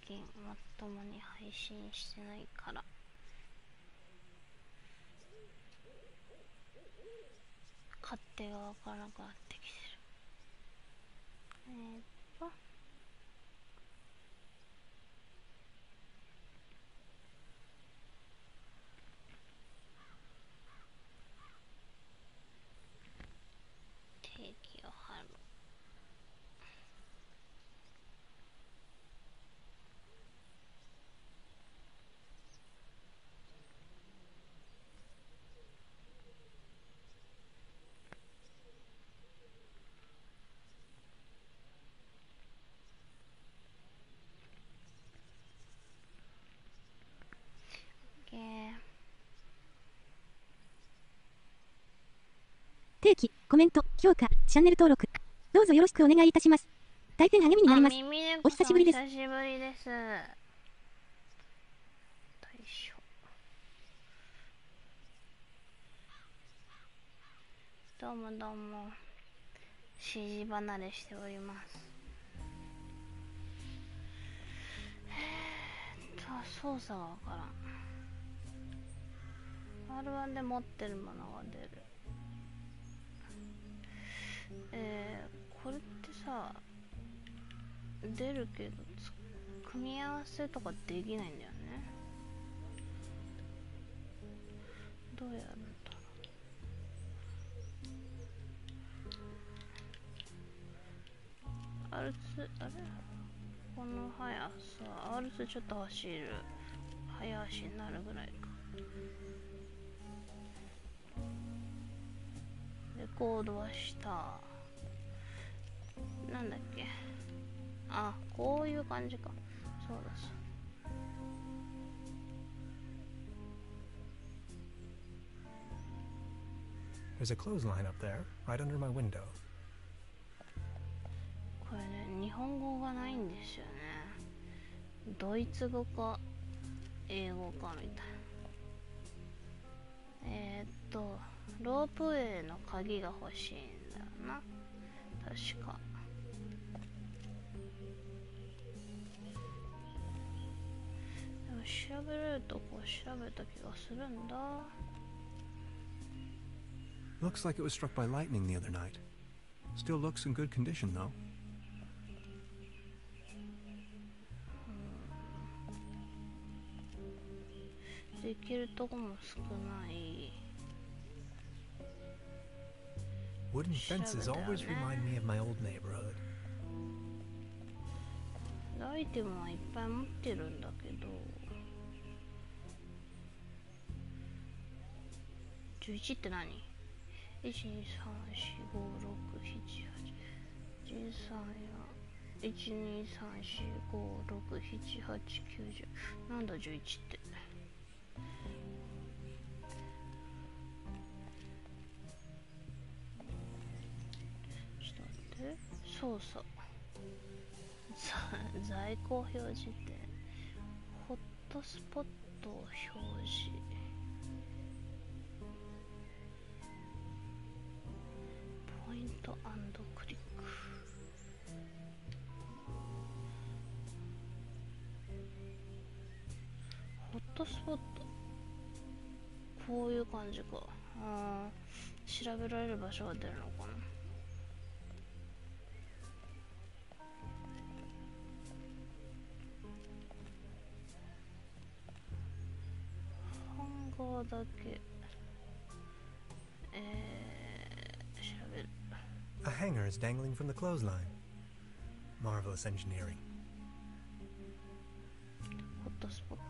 近まともに配信してないから勝手がわからなくなってきてる。定期を貼る。定期、コメント、評価、チャンネル登録、どうぞよろしくお願いいたします。大変励みになります。お久しぶりです。お久しぶりです。どうもどうも。指示離れしております。操作がわからん。R1 で持ってるものが出る。これってさ、出るけど組み合わせとかできないんだよね。どうやるんだろう。R2、あれこの速さ R2 ちょっと走る早足になるぐらいか。レコードはしたなんだっけ。あ、こういう感じか。そうだそう。There's a clothesline up there, right under my window. これね、日本語がないんですよね。ドイツ語か英語かみたいな。ロープウェイの鍵が欲しいんだよな。確か。でも調べれるとこ調べた気がするんだ。Looks like it was struck by lightning the other night. Still looks in good condition, though. できるとこも少ない。Wooden fences always remind me of my old neighborhood. アイテムはいっぱい持ってるんだけど。11って何 ?1、2、3、4、5、6、7、8。13や。1、2、3、4、5、6、7、8、9、10。なんだ11って。操作在庫表示ってホットスポットを表示ポイント&クリックホットスポットこういう感じか。調べられる場所が出るのかな。だけ調べる。A hanger is dangling from the clothesline. Marvelous engineering. ホットスポット。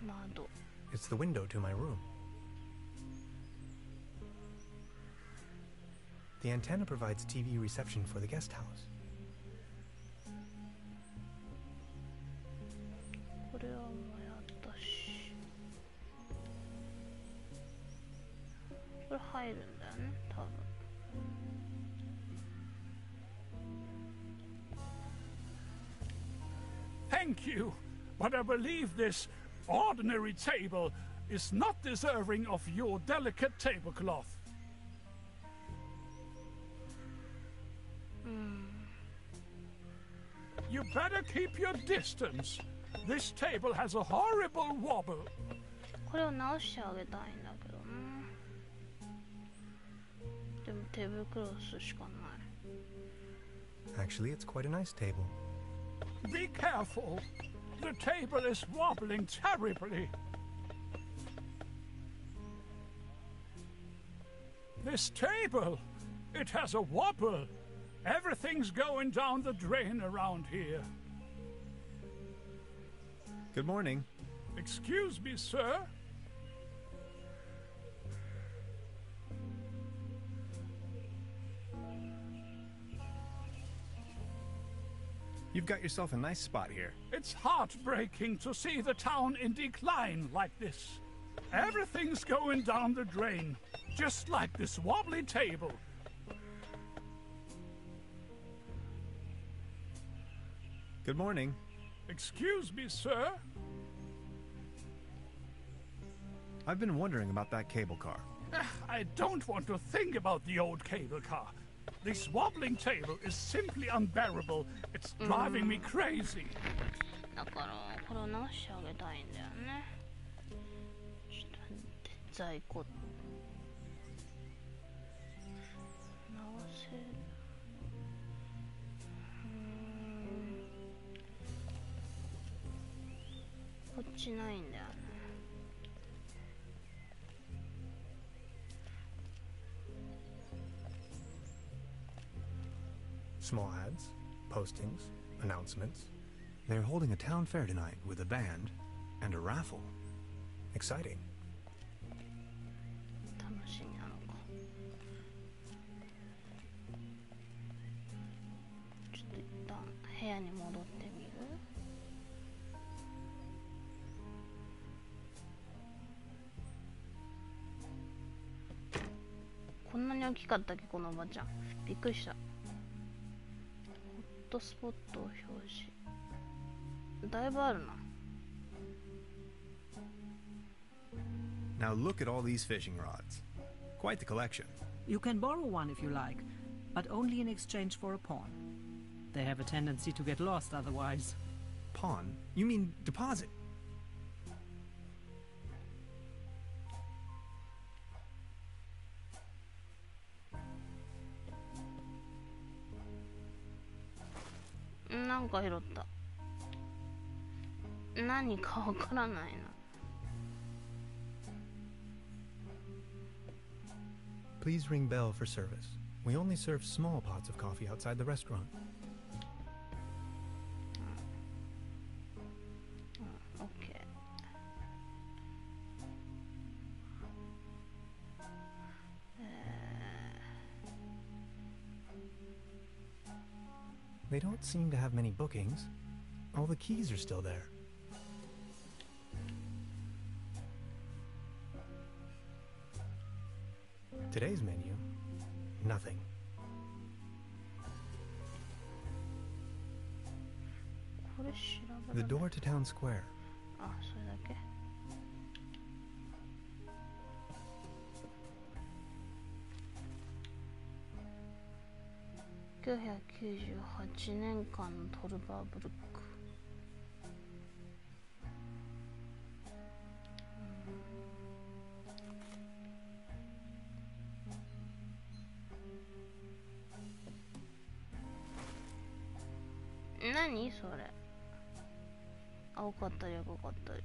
窓。It's the window to my room. The antenna provides TV reception for the guest house. これはもうやったし。これ入るんだよね、多分。Thank you, but I believe this ordinary table is not deserving of your delicate tablecloth. うん。You better keep your distance. This table has a horrible wobble. これを直してあげたいんだけどな。でも手袋すしかない。 Actually, it's quite a nice table. Be careful. The table is wobbling terribly. This table, it has a wobble. Everything's going down the drain around here. Good morning. Excuse me, sir. You've got yourself a nice spot here. It's heartbreaking to see the town in decline like this. Everything's going down the drain, just like this wobbly table. Good morning. Excuse me, sir. I've been wondering about that cable car. I don't want to think about the old cable car. This wobbling table is simply unbearable. It's driving me crazy. だからこれを直してあげたいんだよね。ちょっと待って、在庫直せる。こっちないんだよね。Small ads, postings, announcements. They're holding a town fair tonight with a band and a raffle. Exciting. 楽しみなのか。ちょっと一旦部屋に戻ってみる。こんなに大きかったっけこのおばちゃん。びっくりした。ホットスポットを表示。だいぶあるな。Now look at all these fishing rods. Quite the collection. You can borrow one if you like, but only in exchange for a pawn. They have a tendency to get lost otherwise. Pawn? You mean deposit?なんか拾った。何かわからないな。Please ring bell for service. We only serve small pots of coffee outside the restaurant. OK。They don't seem to have many bookings. All the keys are still there. Today's menu, nothing. これ調べ The door to town square. あ、それだけ。998年間のトルバーブルック。何それ。青かったり赤かったり。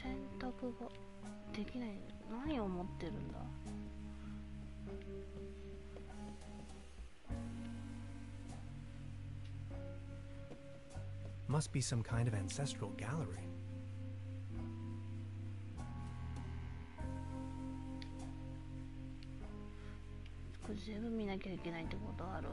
選択ができない。何を持ってるんだ。Must be some kind of ancestral gallery. これ全部見なきゃいけないってことある？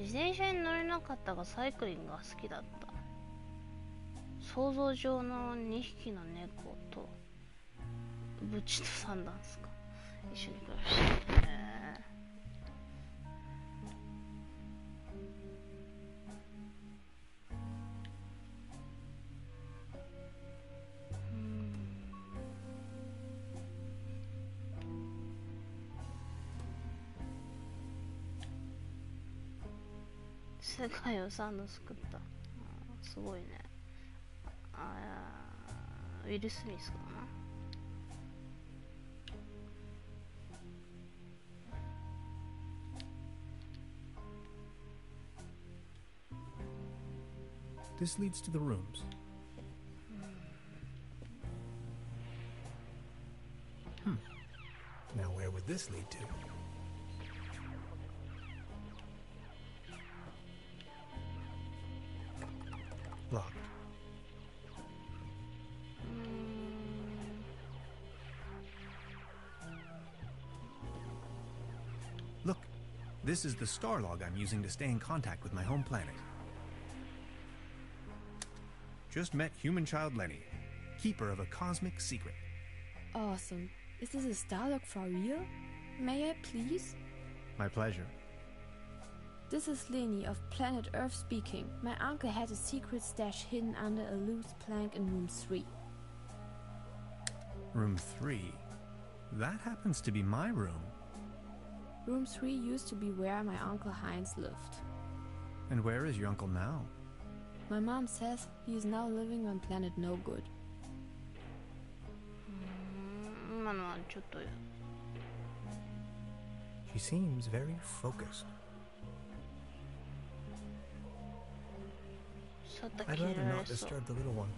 自転車に乗れなかったがサイクリングが好きだった。想像上の2匹の猫とブチと三段すか一緒に暮らして、世界を3度救った。すごいね。ウィル・スミスかな。This leads to the rooms. Now where would this lead to? Locked. Look, this is the star log I'm using to stay in contact with my home planet. Just met human child Lenny, keeper of a cosmic secret. Awesome. Is this a Starlock for real? May I please? My pleasure. This is Lenny of planet Earth speaking. My uncle had a secret stash hidden under a loose plank in room 3. Room 3? That happens to be my room. Room 3 used to be where my uncle Heinz lived. And where is your uncle now? My mom says he is now living on planet No Good. She seems very focused. I'd rather not disturb the little one.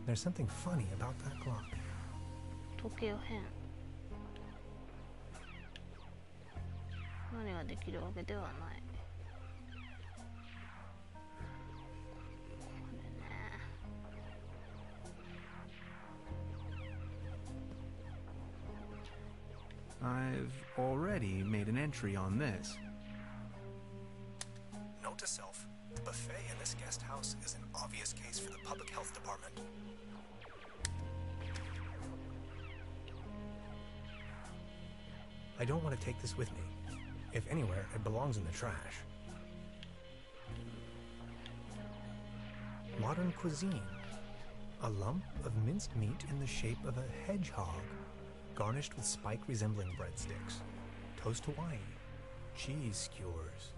There's something funny about that clock. 時計を変。何ができるわけではない。I've already made an entry on this. Note to self, the buffet in this guest house is an obvious case for the public health department. I don't want to take this with me. If anywhere, it belongs in the trash. Modern cuisine. A lump of minced meat in the shape of a hedgehog, garnished with spike resembling breadsticks. Toast Hawaii. Cheese skewers.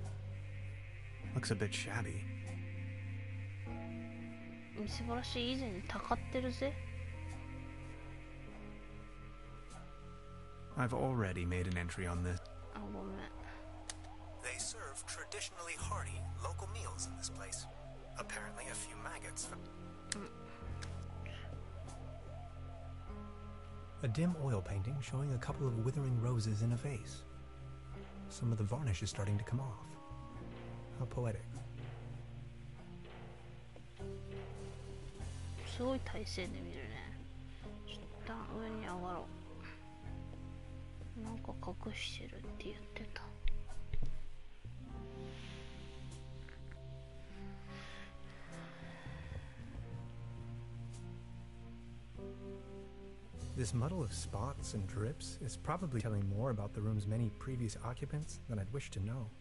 Looks a bit shabby. 素晴らしい以前にたかってるぜ。I've already made an entry on this. あ、ごめん。They serve traditionally hearty local meals in this place. Apparently a few maggots. A dim oil painting showing a couple of withering roses in a vase. Some of the varnish is starting to come off. How poetic. すごい体勢で見るね。ちょっと一旦上に上がろう。なんか隠してるって言ってた。This muddle of spots and drips is probably telling more about the room's many previous occupants than I'd wish to know.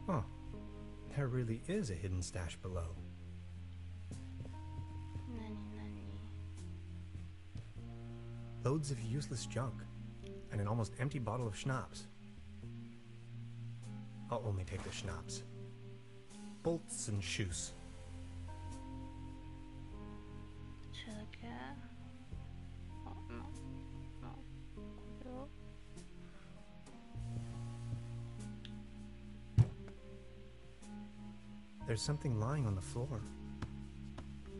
Oh, there really is a hidden stash below. Loads of useless junk, and an almost empty bottle of schnapps. I'll only take the schnapps. Bolts and shoes. There's something lying on the floor.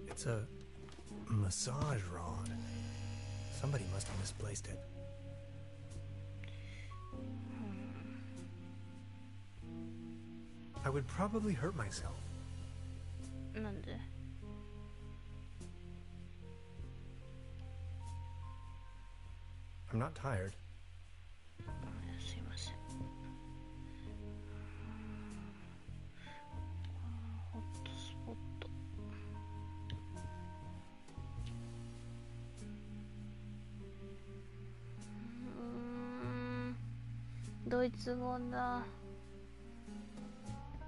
It's a massage rod. Somebody must have misplaced it. I would probably hurt myself. I'm not tired. すいません。ホットスポット。ドイツ語だ。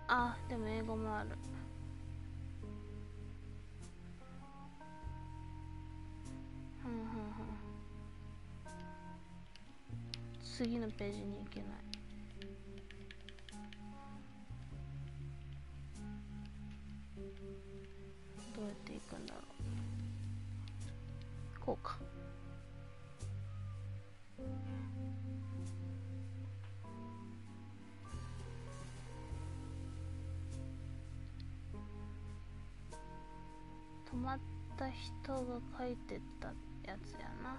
あ、でも英語もある。次のページに行けない。どうやって行くんだろう。こうか。止まった人が書いてたやつやな。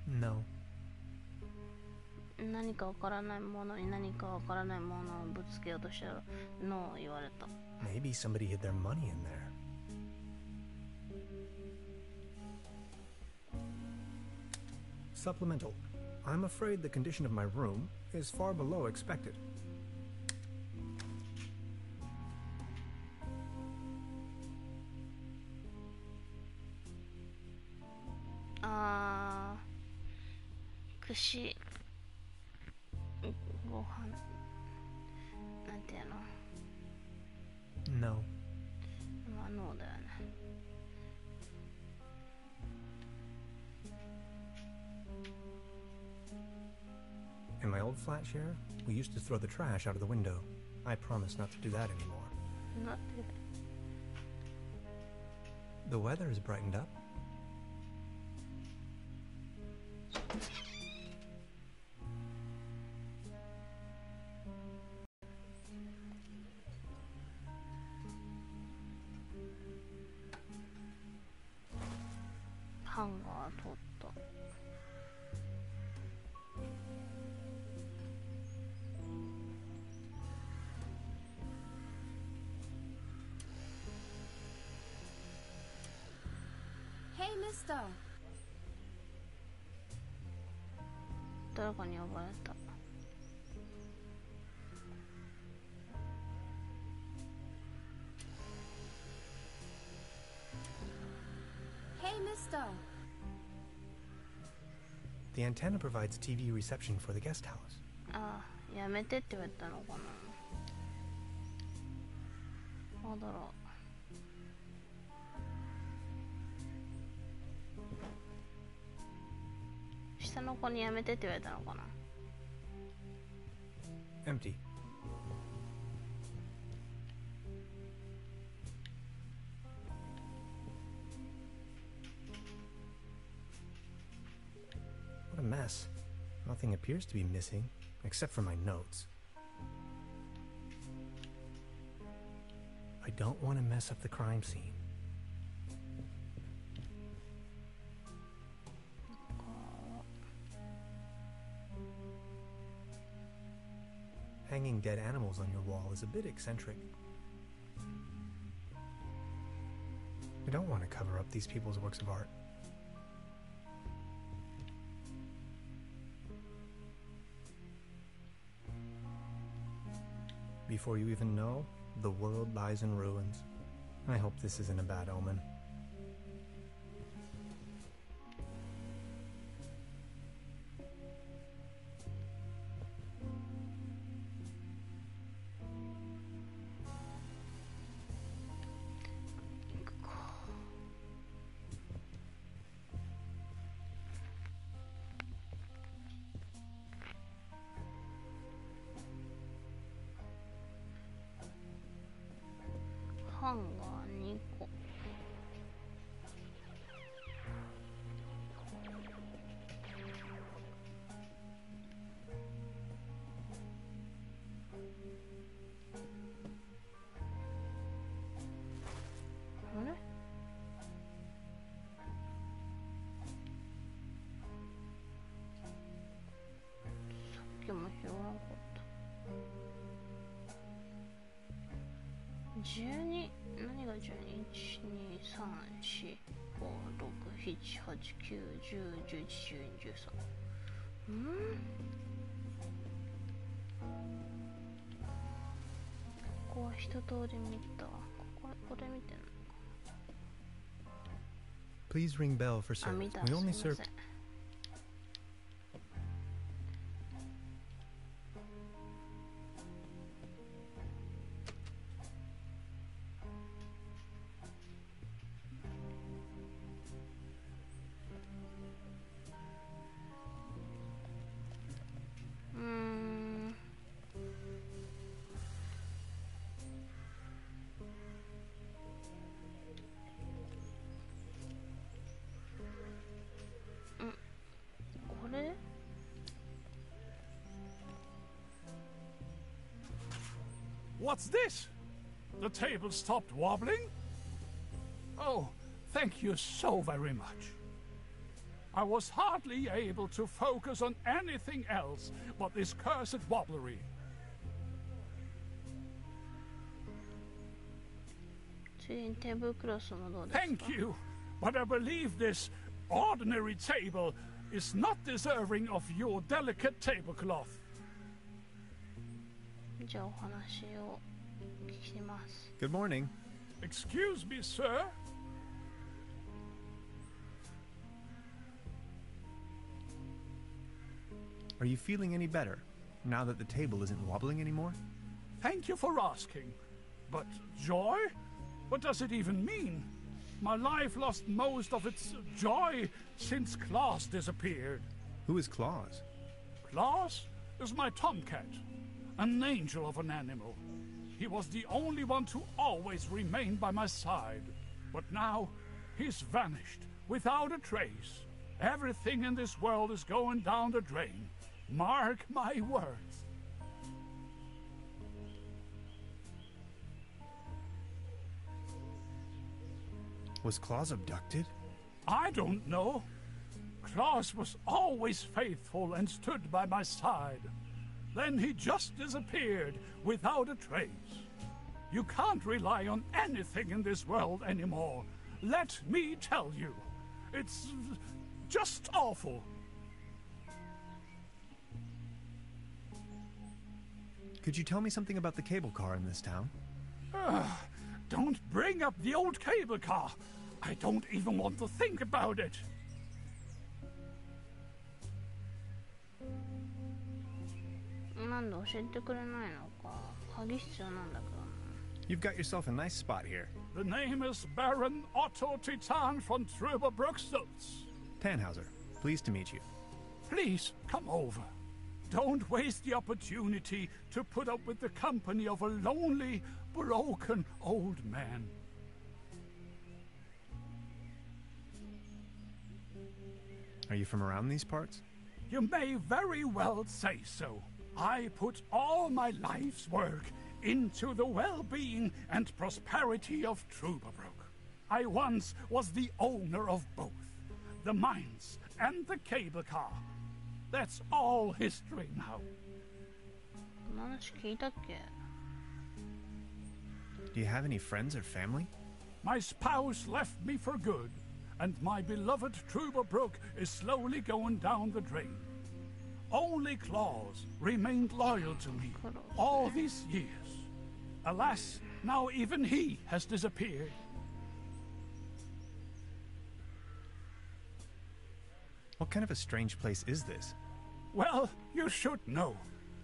No. 何かわからないものに何かわからないものをぶつけようとしたらノー言われた。 Maybe somebody hid their money in there. Supplemental. I'm afraid the condition of my room is far below expected. 串ご飯なんていうの No. まあノーだよね。In my old flat share, we used to throw the trash out of the window. I promise not to do that anymore. なんて The weather has brightened up. ハンガー取った。Hey, Mister. 誰かに呼ばれた。Hey, Mister. The antenna provides TV reception for the guest house. ああ、やめてって言われたのかな。なんだろう。下の子にやめてって言われたのかな。Empty. What a mess. Nothing appears to be missing, except for my notes. I don't want to mess up the crime scene. Hanging dead animals on your wall is a bit eccentric. I don't want to cover up these people's works of art. Before you even know, the world lies in ruins. I hope this isn't a bad omen.ハンガー2個。7、8、9、10、11、12、13。ここは一通り見た。これ見てんのか。 Please ring bell for service. 見た。 We only すいま serve. せん。これ What's this? The table stopped wobbling? Oh, thank you so very much. I was hardly able to focus on anything else but this cursed wobblery. ついにテーブルクロスもどうですか Thank you, but I believe this ordinary table is not deserving of your delicate tablecloth. じゃあお話を聞きます。 Good morning. Excuse me, sir. Are you feeling any better now that the table isn't wobbling anymore? Thank you for asking. But joy? What does it even mean? My life lost most of its joy since Klaus disappeared. Who is Claus? Klaus is my tomcat, an angel of an animal. He was the only one to always remain by my side. But now, he's vanished, without a trace. Everything in this world is going down the drain. Mark my words. Was Claus abducted? I don't know. Klaus was always faithful and stood by my side. Then he just disappeared without a trace. You can't rely on anything in this world anymore. Let me tell you. It's just awful. Could you tell me something about the cable car in this town? Don't bring up the old cable car. I don't even want to think about it. なんで教えてくれないのか。鍵必要なんだけどな。 You've got yourself a nice spot here. The name is Baron Otto Titan von Trueberbrook Stutz. Tannhauser, pleased to meet you. Please come over. Don't waste the opportunity to put up with the company of a lonely, broken old man. Are you from around these parts? You may very well say so. I put all my life's work into the well-being and prosperity of Trueberbrook. I once was the owner of both, the mines and the cable car. That's all history now. この話聞いたっけ Do you have any friends or family? My spouse left me for good, and my beloved Trueberbrook is slowly going down the drain. Only Claus remained loyal to me all these years. Alas, now even he has disappeared. What kind of a strange place is this? Well, you should know.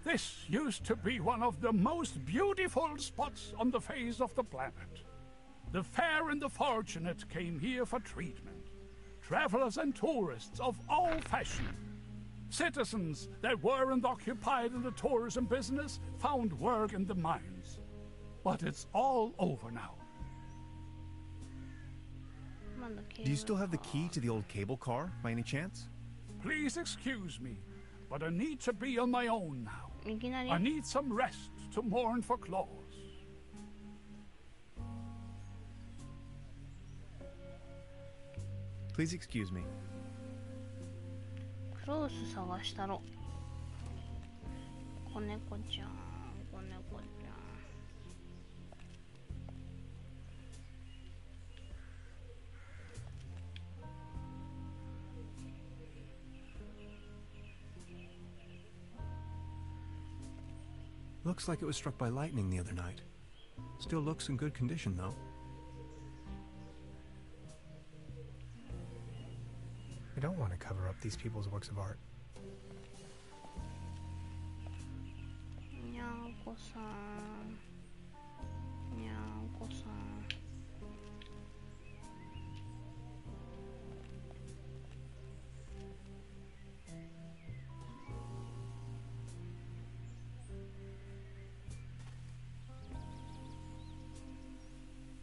This used to be one of the most beautiful spots on the face of the planet. The fair and the fortunate came here for treatment. Travelers and tourists of all fashion. Citizens that weren't occupied in the tourism business found work in the mines. But it's all over now. なんだケーブル Do you still have the key to the old cable car, by any chance? Please excuse me, but I need to be on my own now. いきなり I need some rest to mourn for Claus. Please excuse me. クロース探したろ。子猫ちゃん、子猫ちゃん。Looks like it was struck by lightning the other night. Still looks in good condition, though. I don't want to cover up these people's works of art. にゃんこさん、にゃんこさん。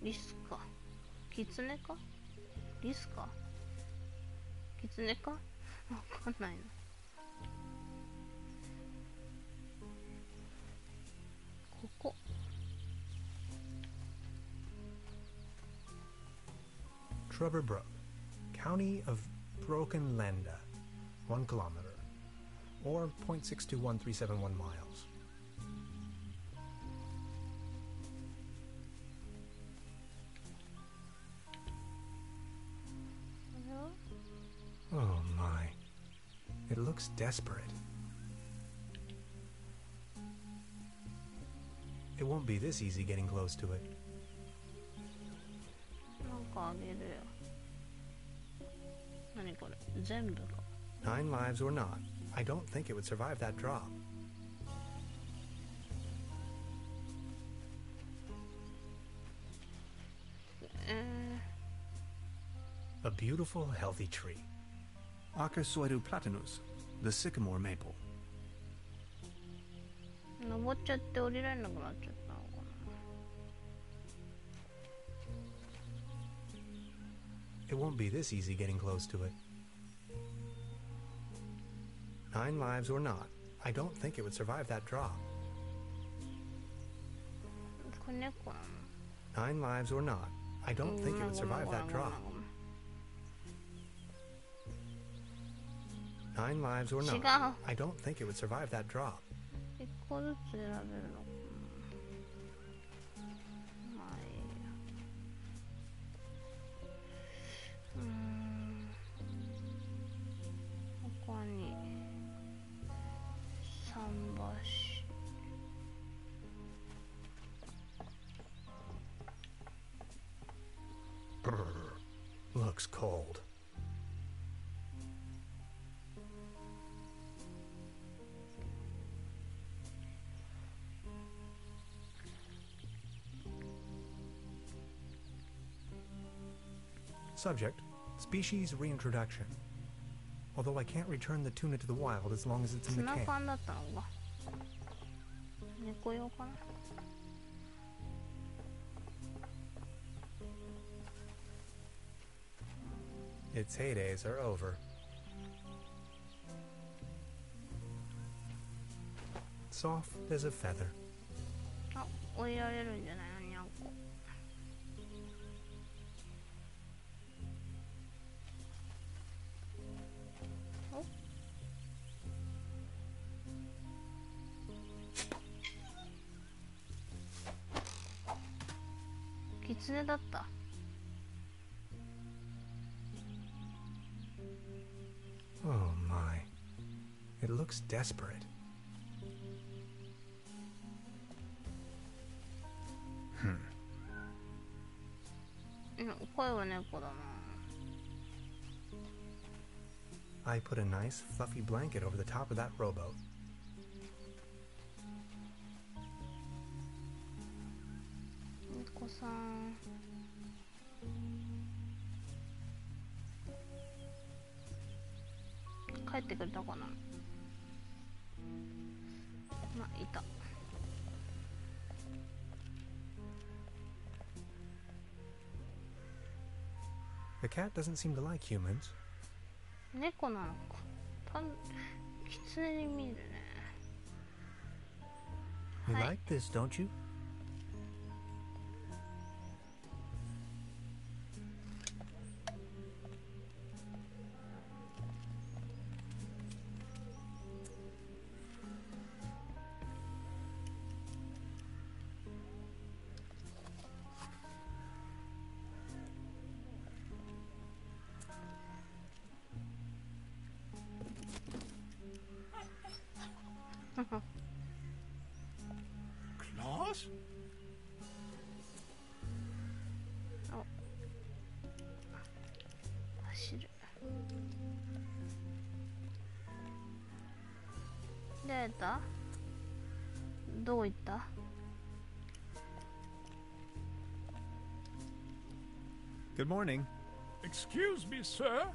リスか、キツネか、リスか、キツネか、わかんないな。ここ。Trueberbrook, County of Broken Landa, 1 kilometer, or 0.621371 miles. Oh my. It looks desperate. It won't be this easy getting close to it. なんかあげるよ。何これ、全部か。 9 lives or not, I don't think it would survive that drop. A beautiful, healthy tree. Acasoidu platanus, the sycamore maple. 登っちゃって降りられなくなっちゃったのかな。 It won't be this easy getting close to it. 9 lives or not, I don't think it would survive that drop. これ猫なの。 9 lives or not, I don't think it would survive that drop. 9 lives or not, I don't think it would survive that drop. 一個ずつ選べるのかな。まあいいや。他に桟橋。Looks cold. Subject, species reintroduction. Although I can't return the tuna to the wild as long as it's in ツ the ナ can. 缶だったのか。猫用かな。Its heydays are over. Soft as a feather. あ、降りられるんじゃないの、にゃんこ。キツネだった。Oh my. It looks desperate. Hmm. 声は猫だな。 I put a nice fluffy blanket over the top of that rowboat. 猫さん。帰ってくれたかな。まあ、いた。The cat doesn't seem to like humans. 猫なのか。キツネに見えるね。 You はい。 like this, don't you? れた？どう行った？ Good morning. Excuse me, sir.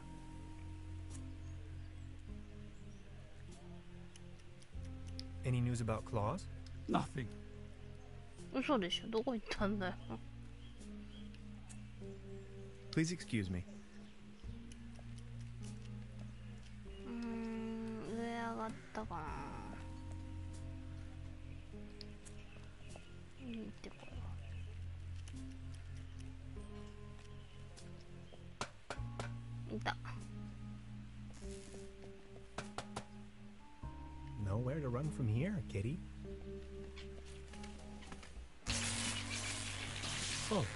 Any news about Claus? Nothing. 嘘でしょ、どこ行ったんだよ。Please excuse me. 上上がったかな。行ってこよう。いた。Nowhere to run from here, kitty. Oh,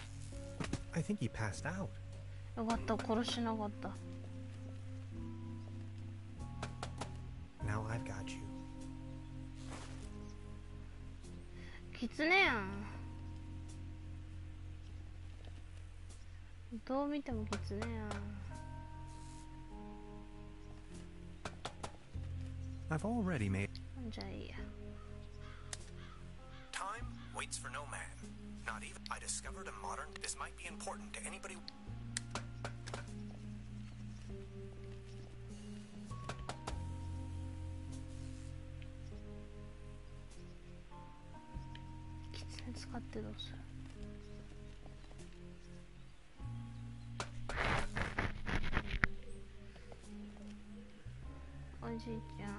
I think he passed out. よかった、殺しなかった。Now I've got you. キツネやん。どう見てもキツネやん。I've already made. じゃあいいや。 Time waits for no man. Not even. I discovered a modern. This might be important to anybody. キツネ使ってどうする？おじいちゃん。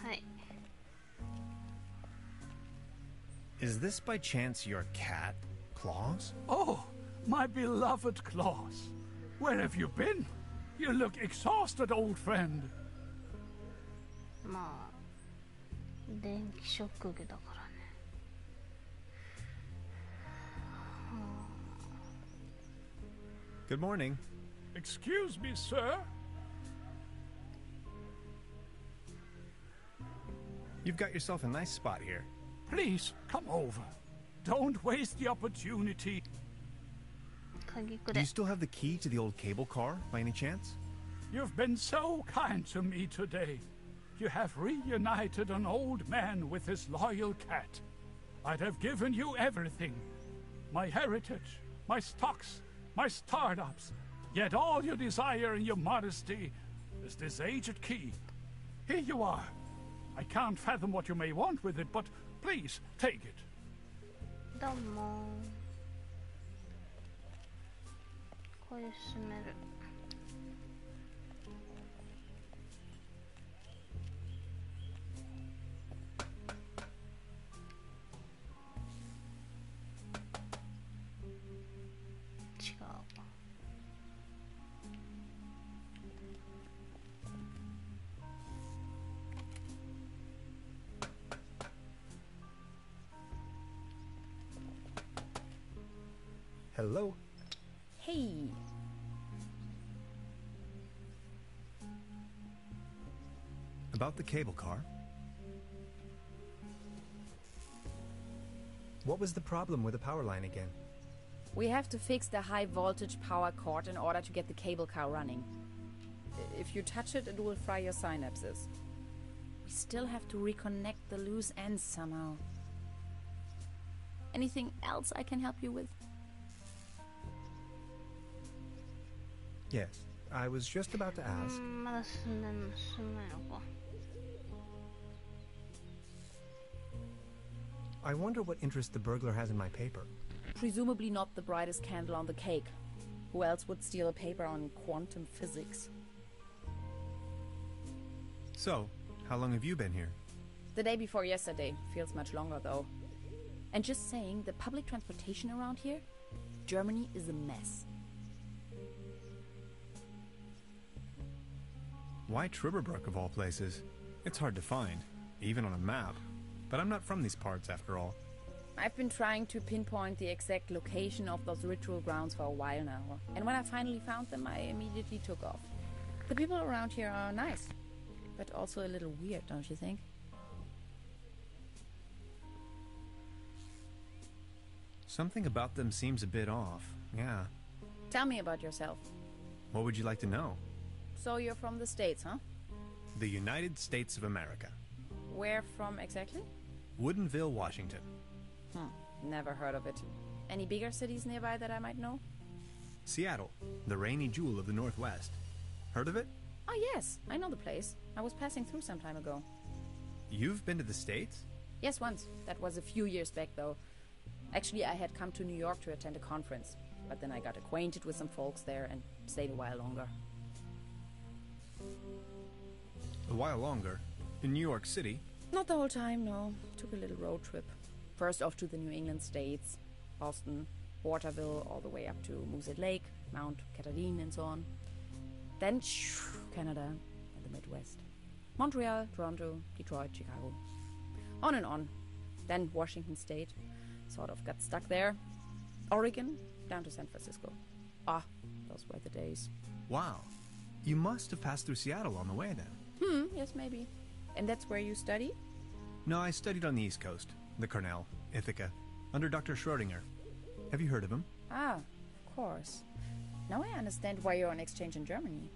はい。 Is this by chance your cat, Claus? Oh, my beloved Claus. Where have you been? You look exhausted, old friend. まあ、電気ショック受けたからね。Good morning. Excuse me, sir. You've got yourself a nice spot here. Please, come over. Don't waste the opportunity. 鍵く Do れ you。still have the key to the old cable car, by any chance? You've been so kind to me today. You have reunited an old man with his loyal cat. I'd have given you everything. My heritage, my stocks, my startups. Yet all you desire in your modesty is this aged key. Here you are. I can't fathom what you may want with it, but please, take it. どうも。これ閉める。違う。Hello. Hey. About the cable car. What was the problem with the power line again? We have to fix the high voltage power cord in order to get the cable car running. If you touch it, it will fry your synapses. We still have to reconnect the loose ends somehow. Anything else I can help you with? Yes, I was just about to ask. まだ進んでんの、進んないのか。I wonder what interest the burglar has in my paper. Presumably not the brightest candle on the cake. Who else would steal a paper on quantum physics? So, how long have you been here? The day before yesterday. Feels much longer though. And just saying, the public transportation around here? Germany is a mess. Why Trueberbrook of all places? It's hard to find, even on a map. But I'm not from these parts after all. I've been trying to pinpoint the exact location of those ritual grounds for a while now. And when I finally found them, I immediately took off. The people around here are nice. But also a little weird, don't you think? Something about them seems a bit off, yeah. Tell me about yourself. What would you like to know? So you're from the States, huh? The United States of America. Where from exactly? Woodinville, Washington. Never heard of it. Any bigger cities nearby that I might know? Seattle, the rainy jewel of the Northwest. Heard of it? Oh yes, I know the place. I was passing through some time ago. You've been to the States? Yes, once. That was a few years back though. Actually, I had come to New York to attend a conference, but then I got acquainted with some folks there and stayed a while longer. A while longer? In New York City? Not the whole time, no. Took a little road trip. First off to the New England states, Boston, Waterville, all the way up to Moosehead Lake, Mount Catherine and so on. Then Canada and the Midwest. Montreal, Toronto, Detroit, Chicago. On and on. Then Washington State. Sort of got stuck there. Oregon, down to San Francisco. Ah, those were the days. Wow. You must have passed through Seattle on the way then. Yes, maybe. And that's where you study? No, I studied on the East Coast. The Cornell, Ithaca, under Dr. Schrodinger. Have you heard of him? Ah, of course. Now I understand why you're on exchange in Germany.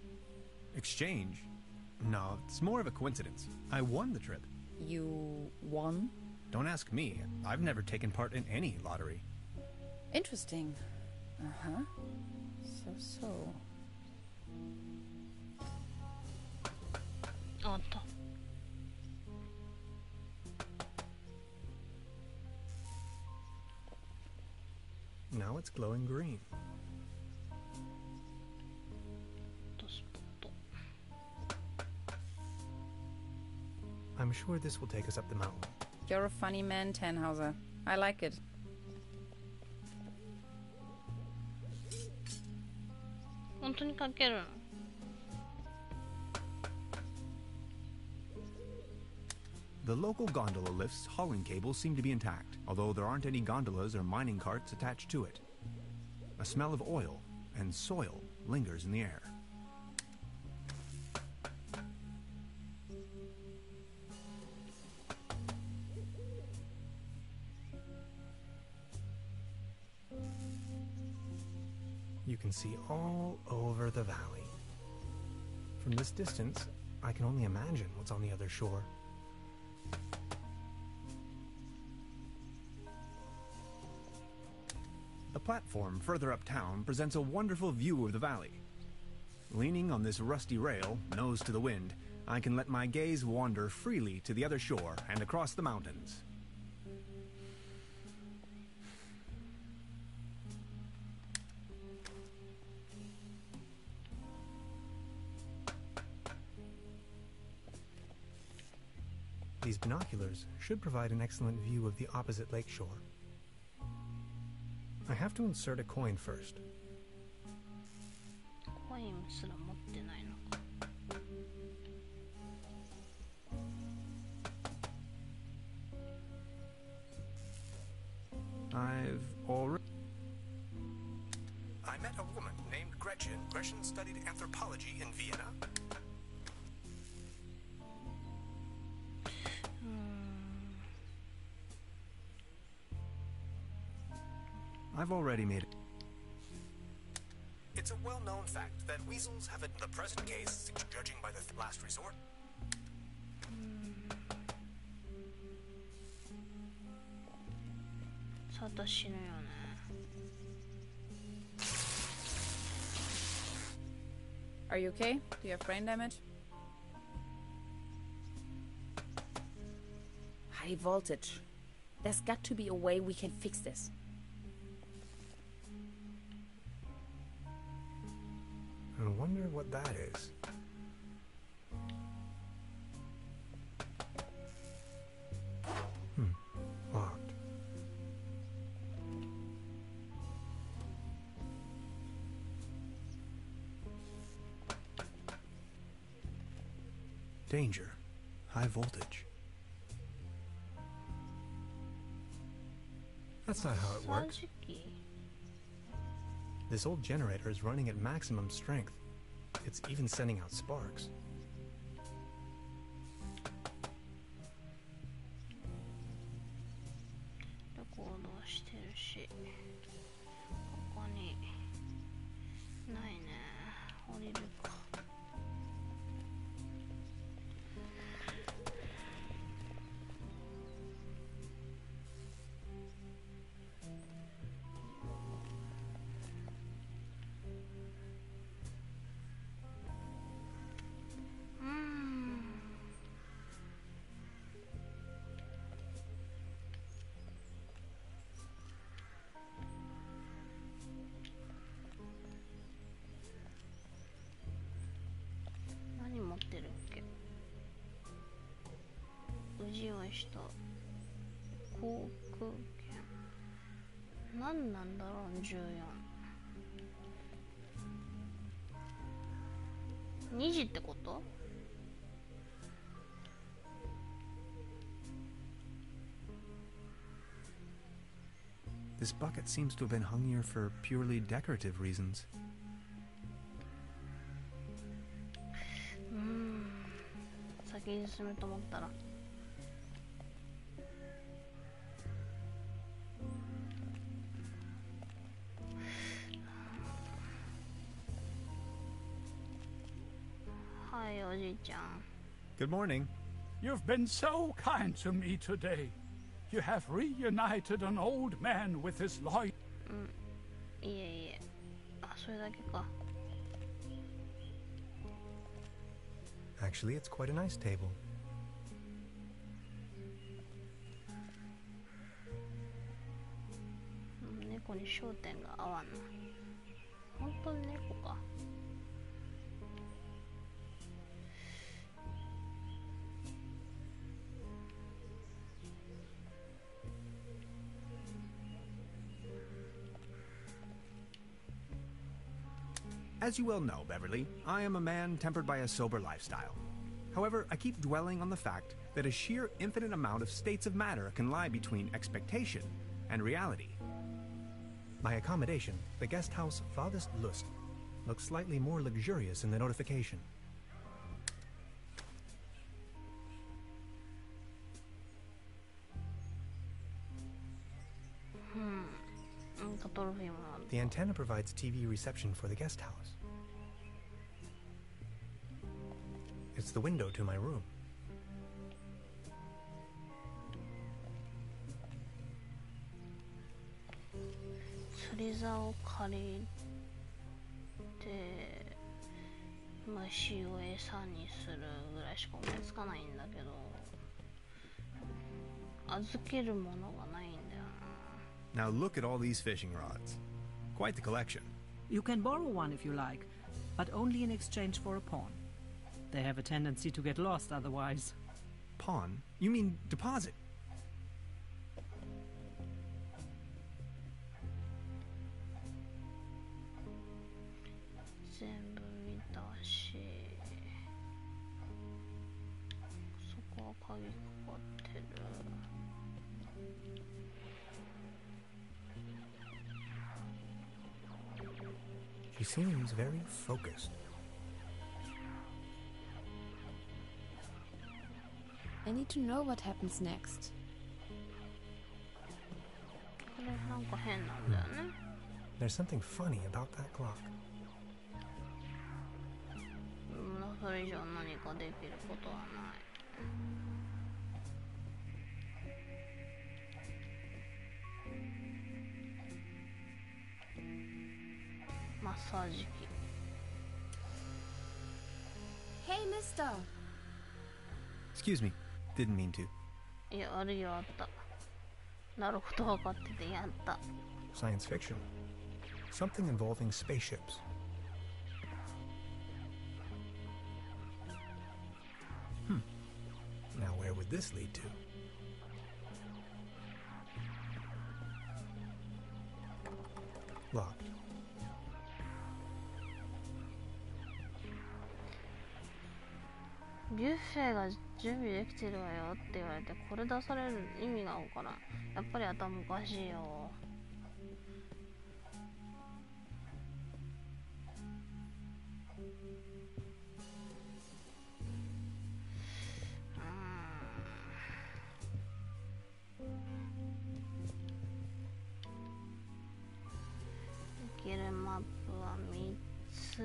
Exchange? No, it's more of a coincidence. I won the trip. You won? Don't ask me. I've never taken part in any lottery. Interesting. Uh-huh. So. あった。Now it's glowing green. I'm sure this will take us up the mountain. You're a funny man, Tannhauser. I like it. The local gondola lift's hauling cables seem to be intact, although there aren't any gondolas or mining carts attached to it. A smell of oil and soil lingers in the air. You can see all over the valley. From this distance, I can only imagine what's on the other shore. The platform further uptown presents a wonderful view of the valley. Leaning on this rusty rail, nose to the wind, I can let my gaze wander freely to the other shore and across the mountains. These binoculars should provide an excellent view of the opposite lakeshore. I have to insert a coin first. I met a woman named Gretchen. Gretchen studied anthropology in Vienna. I've already made it. It's a well-known fact that weasels have in the present case, judging by the last resort. Are you okay? Do you have brain damage? High voltage. There's got to be a way we can fix this. I wonder what that is. Locked. Danger. High voltage. That's not how it works. This old generator is running at maximum strength. It's even sending out sparks. 枚した航空券。何なんだろう。14。2時ってこと？ This bucket seems to have been hung here for purely decorative reasons. 先に進むと思ったら。はい、おじいちゃん。Good morning. You've been so kind to me today. You have reunited an old man with his loyal. いえいえ。あ、それだけか。Actually, it's quite a nice table. 猫に焦点が合わんな。本当に猫か。As you well know, Beverly, I am a man tempered by a sober lifestyle. However, I keep dwelling on the fact that a sheer infinite amount of states of matter can lie between expectation and reality. My accommodation, the guest house Farthest Lust, looks slightly more luxurious in the notification. トロフィーもある。 The antenna provides TV reception for the guest house. It's the window to my room. 釣り竿を借りて虫を餌にするぐらいしか思いつかないんだけど、預けるものがないんだよな。 Now look at all these fishing rods. Quite the collection. You can borrow one if you like, but only in exchange for a pawn. They have a tendency to get lost otherwise. Pawn? You mean deposit? 全部見たし、そこは鍵かかってる。She seems very focused. I need to know what happens next. これなんか変なんだよね。There's something funny about that clock. それ以上何かできることはない。マッサージ機。 Hey, mister! Excuse me. Didn't mean to. いや、悪いよ、あった。なるほど、分かっててやった。 Science fiction. Something involving spaceships. Now where would this lead to? Locked. ビュッフェが準備できてるわよって言われて、これ出される意味がわからん。やっぱり頭おかしいよ。できるマップは3つ。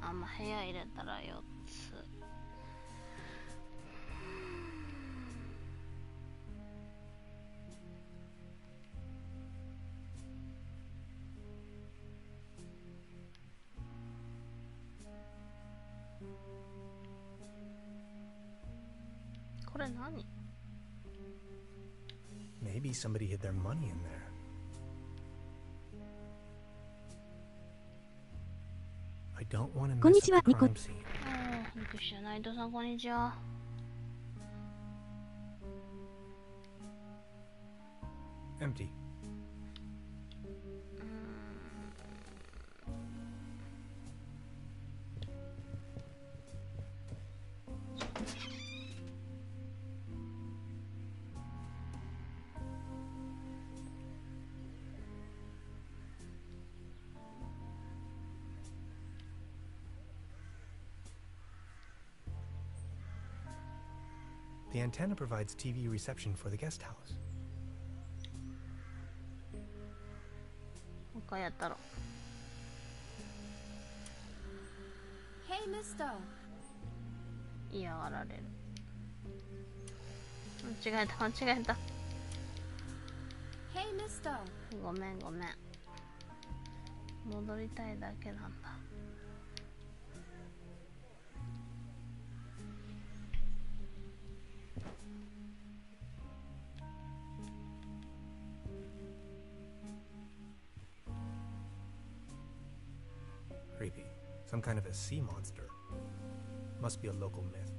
まあ、部屋入れたら4つ。これ何？ Maybe somebody hid their money in there. I don't want to こんに miss ち the は、ニコ。 crime scene. びっくりした。内藤さんこんにちは。Empty. The antenna provides TV reception for the guest house. もう一回やったろ。Hey, mister! 嫌がられる。間違えた、間違えた。Hey, mister! ごめんごめん。戻りたいだけなんだ。Creepy. Some kind of a sea monster. Must be a local myth.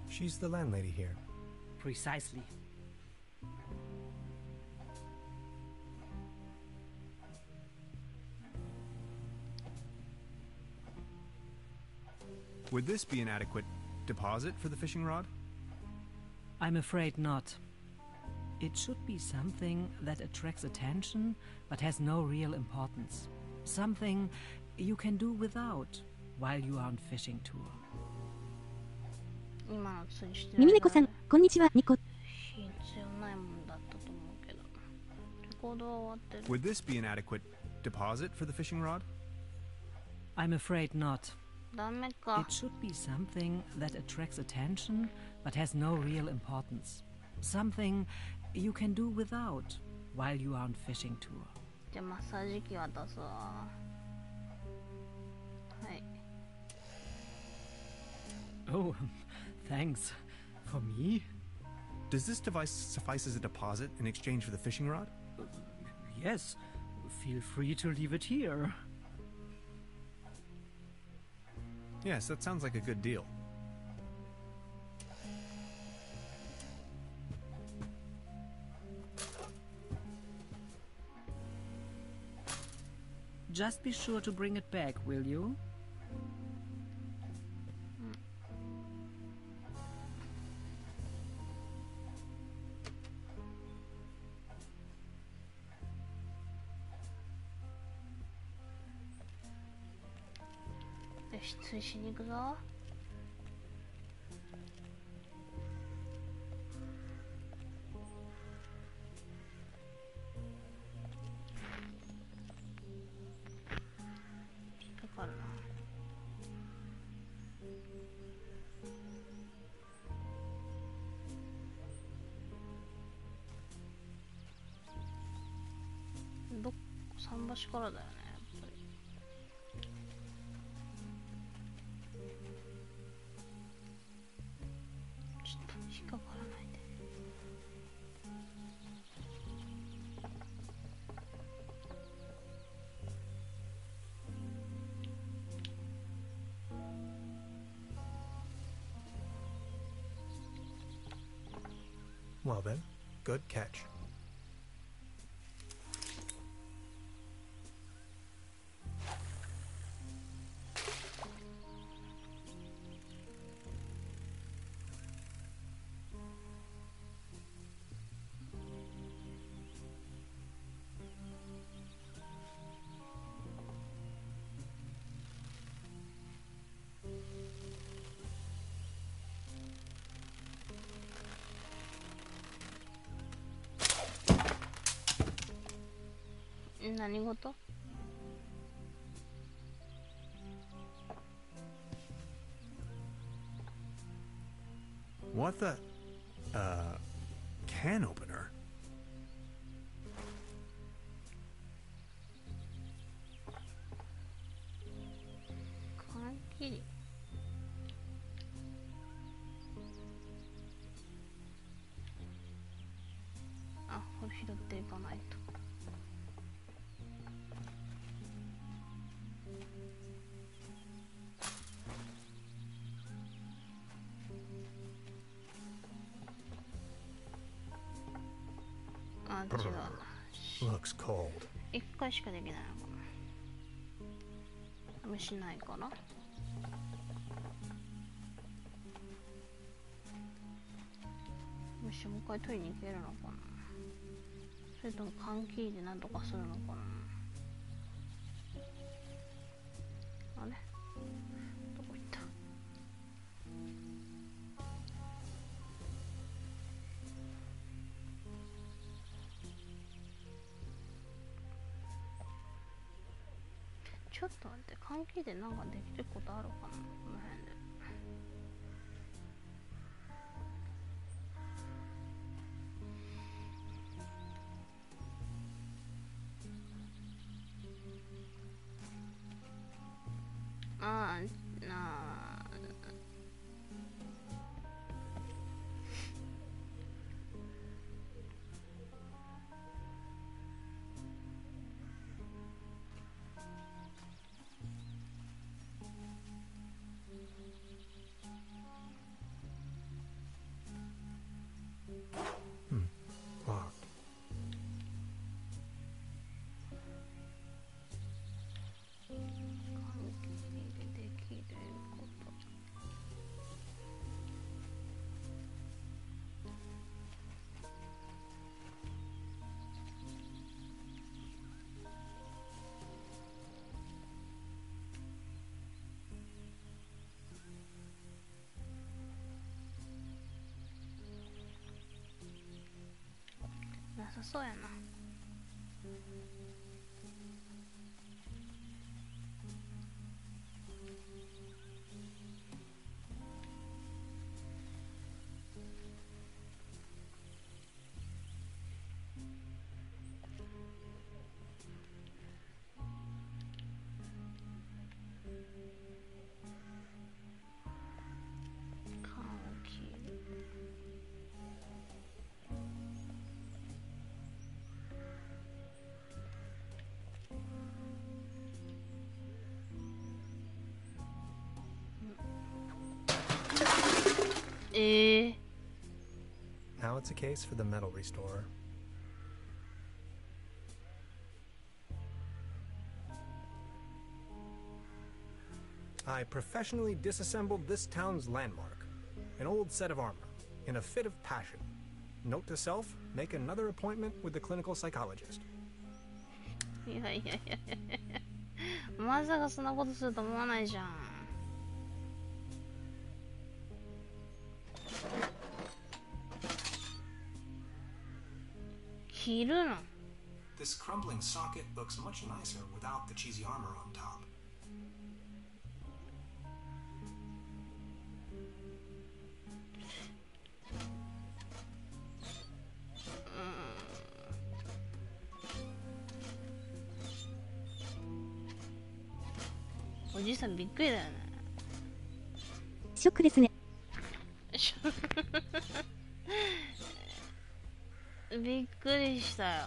She's the landlady here. Precisely. Would this be an adequate deposit for the fishing rod? I'm afraid not. It should be something that attracts attention but has no real importance. Something you can do without while you are on fishing tour. 今の通じてミミネコさん、こんにちは、ニコ。必要ないもんだったと思うけど。レコードは終わってる。Would this be an adequate deposit for the fishing rod? I'm afraid not. ダメか。 It should be something that attracts attention but has no real importance. Something you can do without while you are on fishing tour. じゃあマッサージ機渡すわ。はい。Oh, thanks. For me? Does this device suffice as a deposit in exchange for the fishing rod? Yes. Feel free to leave it here. Yes, that sounds like a good deal. Just be sure to bring it back, will you? Yoし、追しに行くぞ。引っかかるな。桟橋からだよね、やっぱり。ちょっと引っかからないで。Well then, good catch.何事? What the? Can opener? 拾っていかないと。あ、違う。Looks cold. 一回しかできないのかな。試しないかな。もしもう一回取りに行けるのかな。それとも缶切りで何とかするのかな。あれどこ行った。ちょっと待って、缶切りでなんかできることあるかな、この辺で。ああ、なあ。Locked. できること。なさそうやな。缶を切る。Now it's a case for the metal restorer. I professionally disassembled this town's landmark, an old set of armor, in a fit of passion. Note to self, make another appointment with the clinical psychologist. いやいやいやいや、まさかそんなことすると思わないじゃん。切るの。 This crumbling socket looks much nicer without the cheesy armor on top. Mm. おじいさんびっくりだよね。ショックですね。びっくりしたよ。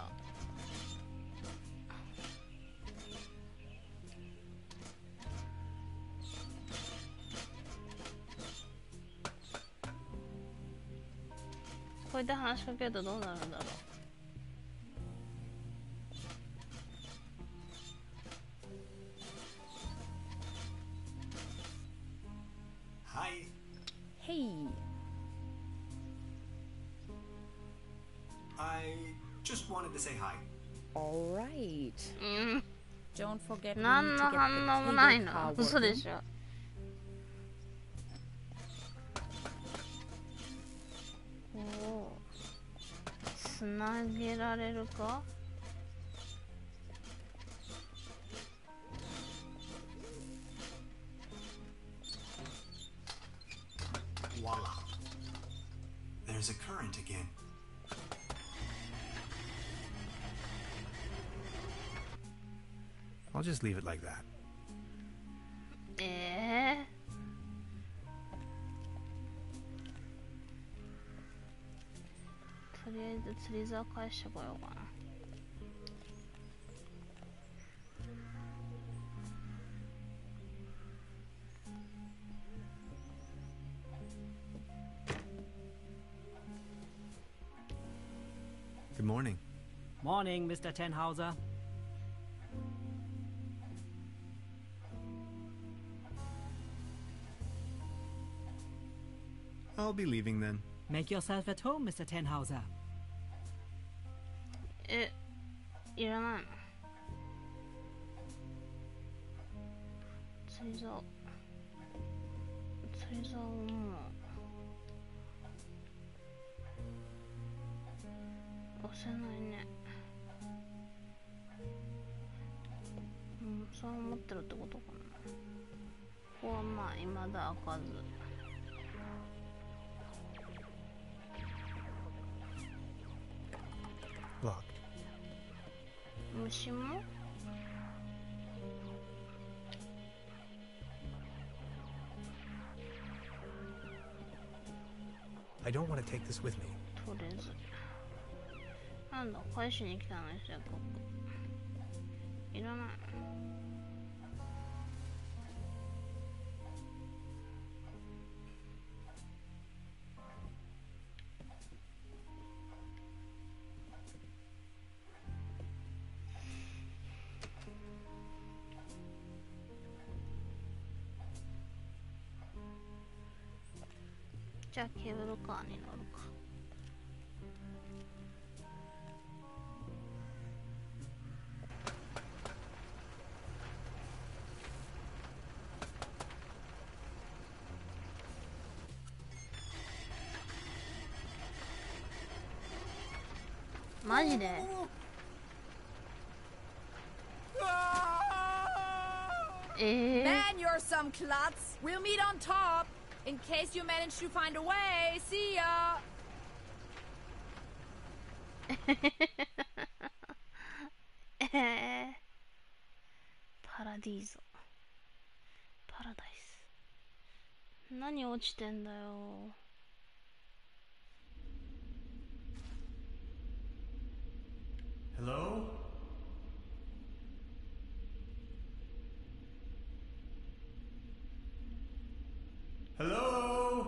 こうやって話しかけるとどうなるんだろう。Hi. Hey. I just wanted to say hi. All right. うん。 Don't forget we 何 need の to get 反 the 応もない cable な。 car 嘘で working. しょ。おお。つなげられるか。 Voila. There's a current again. I'll just leave it like that. とりあえず釣り竿返してこようかな。Good morning. Morning, Mr. Tenhauser. I'll be leaving then. Make yourself at home, Mr. Tenhauser. いらないの？釣り竿も押せないね。そう思ってるってことかな。ここはまあ未だ開かず。Locked. 虫もI don't want to take this with me. 取れず。なんだ、返しに来たのにせっかく。いらないの？じゃあケーブルカーに乗るか。マジでMan, you're some klutz. We'll meet on top. In case you manage to find a way. See ya. パラディーゾ。パラダイス。何落ちてんだよ。Hello? Hello?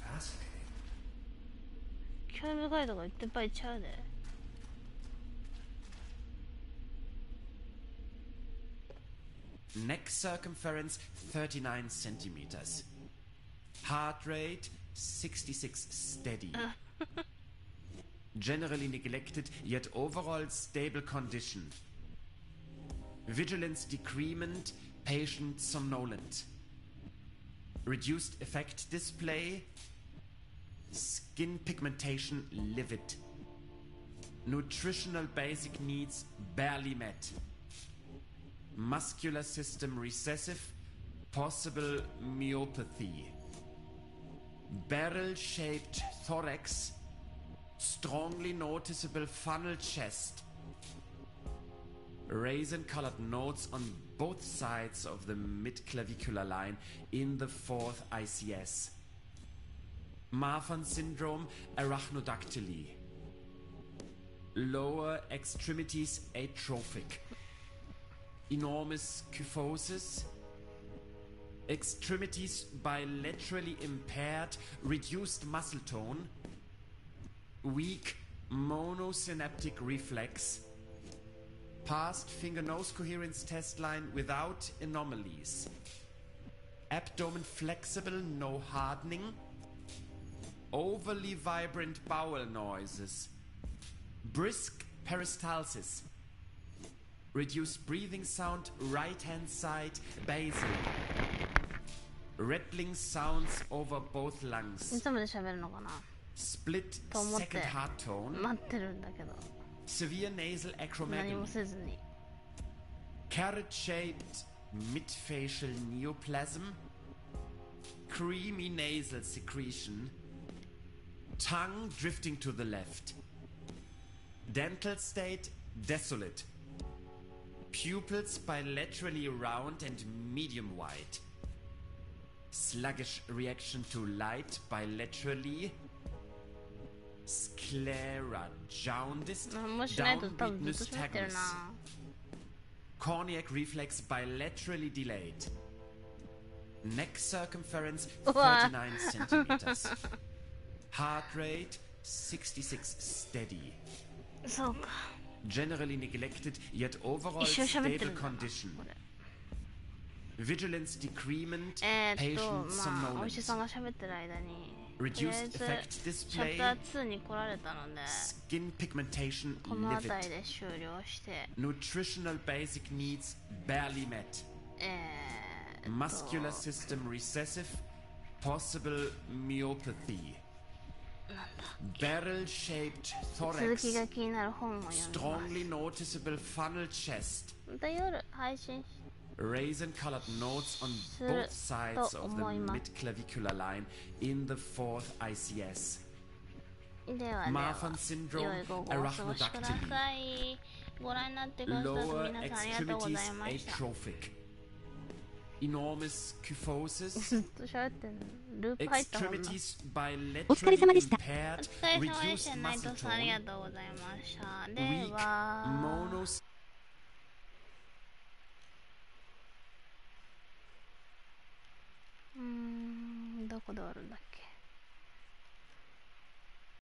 Fascinating. 興味深いとこいっぱいちゃうで。Neck circumference 39 centimeters. Heart rate 66 steady. Generally neglected, yet overall stable condition. Vigilance decrement, patient somnolent. Reduced effect display. Skin pigmentation livid. Nutritional basic needs barely met. Muscular system recessive, possible myopathy. Barrel-shaped thorax, strongly noticeable funnel chest. Raisin-colored nodes on both sides of the mid-clavicular line in the fourth ICS. Marfan syndrome, arachnodactyly. Lower extremities atrophic. Enormous kyphosis. Extremities bilaterally impaired, reduced muscle tone. Weak monosynaptic reflex. Past finger-nose coherence test line without anomalies. Abdomen flexible, no hardening. Overly vibrant bowel noises. Brisk peristalsis. Reduced breathing sound, right-hand side, basal. Rattling sounds over both い lungs. つまで喋るのかな Split と思って second heart tone. 待ってるんだけど、 Severe nasal 何も acromegaly. せずに。 Carrot-shaped midfacial neoplasm. Creamy nasal secretion. Tongue drifting to the left. Dental state desolate. Pupils bilaterally round and medium wide. sluggish reaction to light bilaterally, sclera jaundiced, もしないと多 downbeat 分ずっと喋ってる nystagmus, な。 corneac reflex bilaterally delayed, neck circumference うわ 39 centimeters, heart rate 66 steady, そうか。 generally neglected yet overall 一生喋ってる stable んだな condition, これ。 vigilance decrement, ま patience あお医者 somnolence, さんが喋ってる間にとりあえ reduced ず effect チャプ display, ター2に来られたので skin pigmentation この livid, 辺りで終了して nutritional basic needs barely met, muscular system recessive, possible myopathy, barrel-shaped 続 thorax, きが気になる本を読みま strongly noticeable funnel chest, すまた夜配信し raisin-colored notes on both sides of the mid-clavicular line in the fourth ICS. ではでは Marfan syndrome, 良い午後をお過ごしください。ご覧になってくださった lower 皆さんありがとうござい extremities ました。 atrophic, enormous ず kyphosis, っと喋ってんのループ入ったもんな。 extremities お疲れ様 bilaterally でした。 impaired, お疲れ様でし reduced た。内 muscle 藤さんあり tone, がとうございました。で weak は monos. どこで終わるんだっけ。